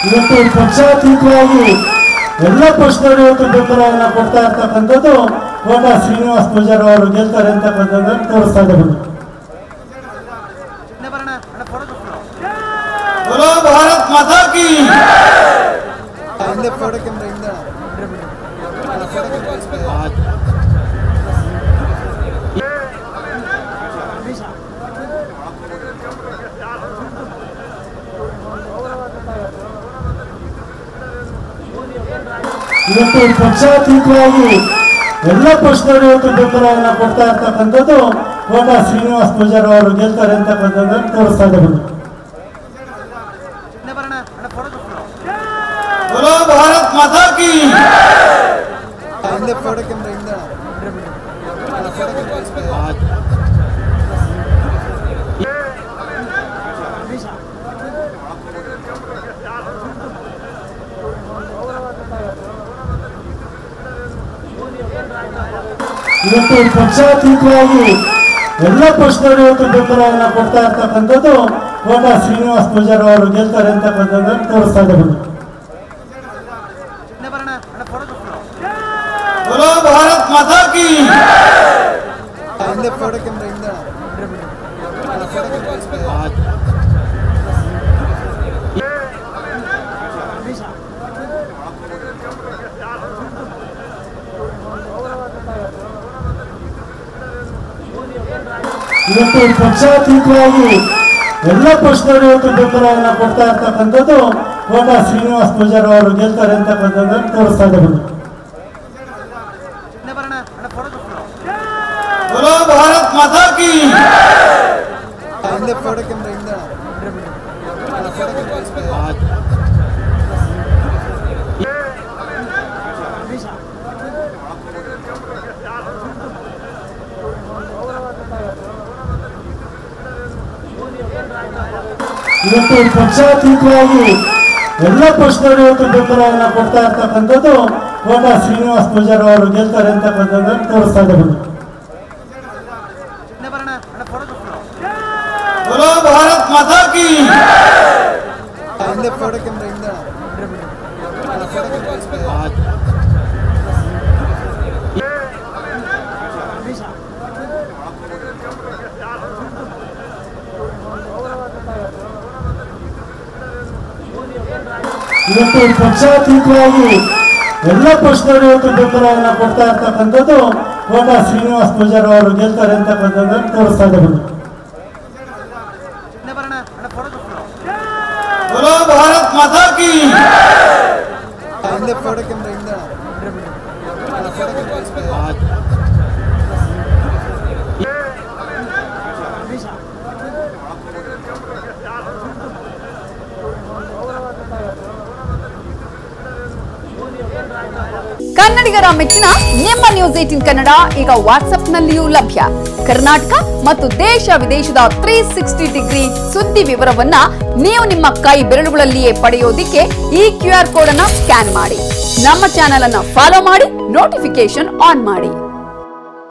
ಇವತ್ತು ಪಕ್ಷಾತೀತವಾಗಿ ಎಲ್ಲ ಪಕ್ಷದವರು ಇವತ್ತು ಬೆಂಬಲವನ್ನು ಕೊಡ್ತಾ ಇರ್ತಕ್ಕಂಥದ್ದು ಕೋಟ ಶ್ರೀನಿವಾಸ ಪೂಜಾರಿ ಅವರು ಗೆಲ್ತಾರೆ ಅಂತಕ್ಕಂಥದ್ದನ್ನು ತೋರಿಸ್ತಾ ಇದ್ದಾರೆ. ಭಾರತ್ ಮಾತಾ ಕಿ ಇವತ್ತು ಪಕ್ಷಾತೀತವಾಗಿ ಎಲ್ಲ ಪಕ್ಷದವರು ಇವತ್ತು ಬೆಂಬಲವನ್ನು ಕೊಡ್ತಾ ಇರ್ತಕ್ಕಂಥದ್ದು ಕೋಟ ಶ್ರೀನಿವಾಸ ಪೂಜಾರಿ ಅವರು ಗೆಲ್ತಾರೆ ಅಂತಕ್ಕಂಥದ್ದನ್ನು ತೋರಿಸ್ತಾ ಇದ್ದಾರೆ. ಭಾರತ್ ಮಾತಾ ಕಿ ಇವತ್ತು ಪಕ್ಷಾತೀತವಾಗಿ ಎಲ್ಲ ಪಕ್ಷದವರು ಇವತ್ತು ಬೆಂಬಲವನ್ನು ಕೊಡ್ತಾ ಇರ್ತಕ್ಕಂಥದ್ದು ಕೋಟ ಶ್ರೀನಿವಾಸ ಪೂಜಾರಿ ಅವರು ಗೆಲ್ತಾರೆ ಅಂತಕ್ಕಂಥದ್ದನ್ನು ತೋರಿಸ್ತಾ ಇದ್ದಾರೆ. ಭಾರತ್ ಮಾತಾ ಕಿ ಇವತ್ತು ಪಕ್ಷಾತೀತವಾಗಿ ಎಲ್ಲ ಪಕ್ಷದವರು ಇವತ್ತು ಬೆಂಬಲವನ್ನು ಕೊಡ್ತಾ ಇರ್ತಕ್ಕಂಥದ್ದು ಕೋಟ ಶ್ರೀನಿವಾಸ ಪೂಜಾರಿ ಅವರು ಗೆಲ್ತಾರೆ ಅಂತಕ್ಕಂಥದ್ದನ್ನು ತೋರಿಸ್ತಾ ಇದ್ದಾರೆ. ಭಾರತ್ ಮಾತಾ ಕಿ ಇವತ್ತು ಪಕ್ಷಾತೀತವಾಗಿ ಎಲ್ಲ ಪಕ್ಷದವರು ಇವತ್ತು ಬೆಂಬಲವನ್ನು ಕೊಡ್ತಾ ಇರ್ತಕ್ಕಂಥದ್ದು ಕೋಟ ಶ್ರೀನಿವಾಸ ಪೂಜಾರಿ ಅವರು ಗೆಲ್ತಾರೆ ಅಂತಕ್ಕಂಥದ್ದನ್ನು ತೋರಿಸ್ತಾ ಇದ್ದಾರೆ. ಭಾರತ್ ಮಾತಾ ಕಿ ಇವತ್ತು ಪಕ್ಷಾತೀತವಾಗಿ ಎಲ್ಲ ಪಕ್ಷದವರು ಇವತ್ತು ಬೆಂಬಲವನ್ನು ಕೊಡ್ತಾ ಇರ್ತಕ್ಕಂಥದ್ದು ಕೋಟ ಶ್ರೀನಿವಾಸ ಪೂಜಾರಿ ಅವರು ಗೆಲ್ತಾರೆ ಅಂತಕ್ಕಂಥದ್ದನ್ನು ತೋರಿಸ್ತಾ ಇದ್ದಾರೆ. ಭಾರತ್ ಮಾತಾ ಕಿ ಕನ್ನಡಿಗರ ಮೆಚ್ಚಿನ ನಿಮ್ಮ ನ್ಯೂಸ್ 18 ಕನ್ನಡ ಈಗ ವಾಟ್ಸ್ಆಪ್ನಲ್ಲಿಯೂ ಲಭ್ಯ. ಕರ್ನಾಟಕ ಮತ್ತು ದೇಶ ವಿದೇಶದ 360 ಡಿಗ್ರಿ ಸುದ್ದಿ ವಿವರವನ್ನ ನೀವು ನಿಮ್ಮ ಕೈ ಬೆರಳುಗಳಲ್ಲಿಯೇ ಪಡೆಯೋದಿಕ್ಕೆ ಈ QR ಕೋಡ್ ಅನ್ನು ಸ್ಕ್ಯಾನ್ ಮಾಡಿ. ನಮ್ಮ ಚಾನೆಲ್ ಅನ್ನು ಫಾಲೋ ಮಾಡಿ, ನೋಟಿಫಿಕೇಶನ್ ಆನ್ ಮಾಡಿ.